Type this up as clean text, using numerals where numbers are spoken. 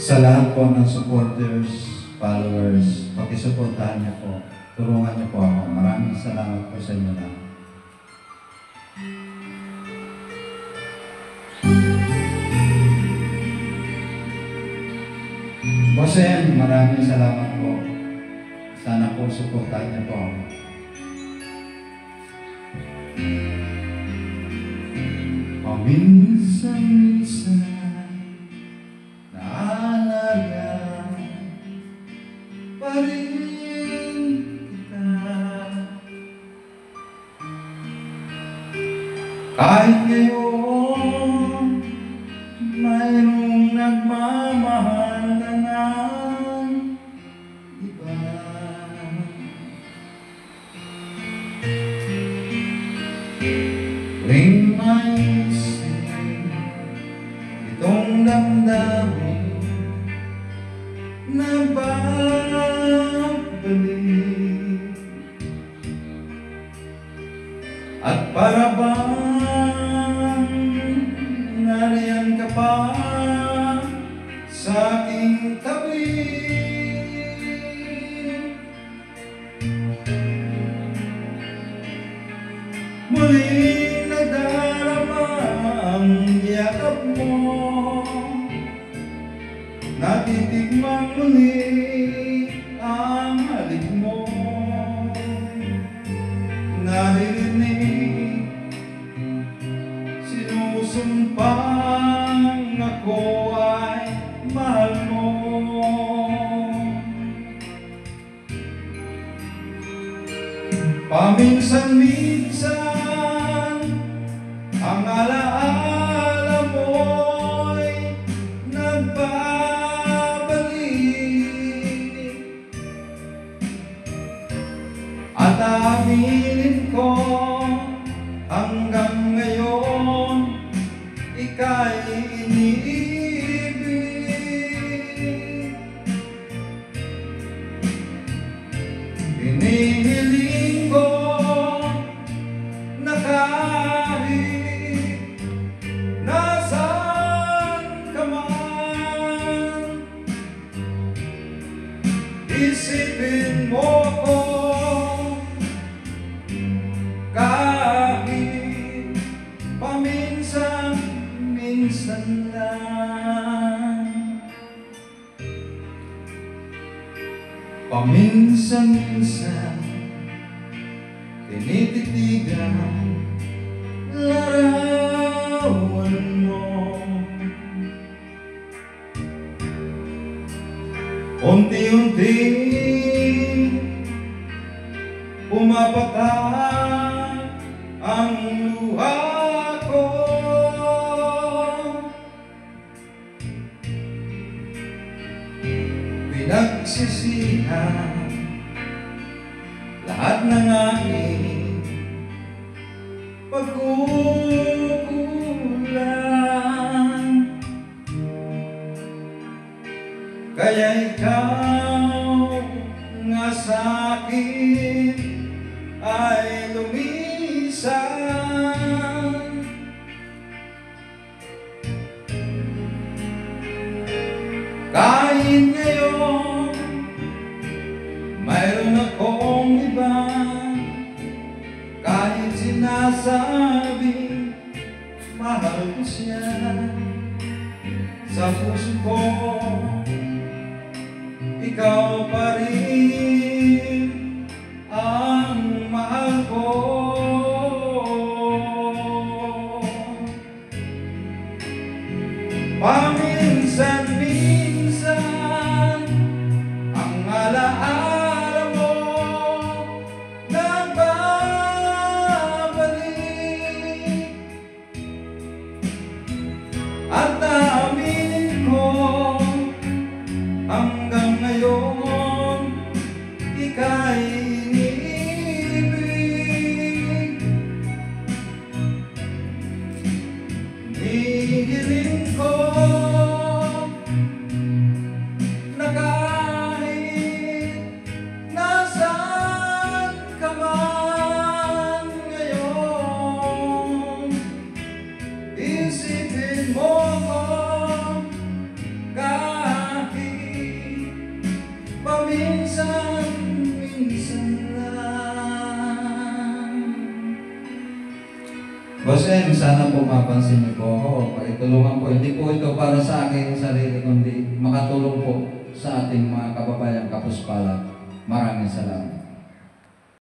Sa lahat po ng supporters, followers, pakisuportahan niyo po. Tulungan niyo po ako. Maraming salamat po sa inyo lahat. Bossem, maraming salamat po. Sana po suportahan niyo po ako. Paminsan-minsan naalaga pa rin kita. Kahit ngayon mayroong nagmamahal na ng iba. Tuwing may itong damdamin na babalik, at para bang nariyan ka pa sa aking tabi. Muling nadarama ang yakap mo, natitikmang muli ang halik mo, naririnig sinusumpang ako ay mahal mo. Paminsan-minsan ang alaala mo'y nagbabalik, at aminin ko hanggang ngayon ika'y iniibig. Hinihiling ko na kahit nasaan ka man, isipin mo ko kahit paminsan-minsan lang. Paminsan-minsan tinititigan larawan mo, unti-unti pumapatak ang luha ko. Pinagsisihan lahat ng aking pagkukulang, kaya ikaw nga sa'kin ay lumisan. Kahit ngayon mayroon akong iba, kahit sinasabing mahal ko siya, sa puso ko ikaw pa rin ang mahal ko. Paminsan-minsan ang alaala mo nagbabalik, at aminin ko hanggang ngayon Boss M, sana po mapansin niyo po ako. Pakitulungan po. Hindi po ito para sa akin sarili, kundi makatulong po sa ating mga kababayan Kapuspalat. Maraming salamat.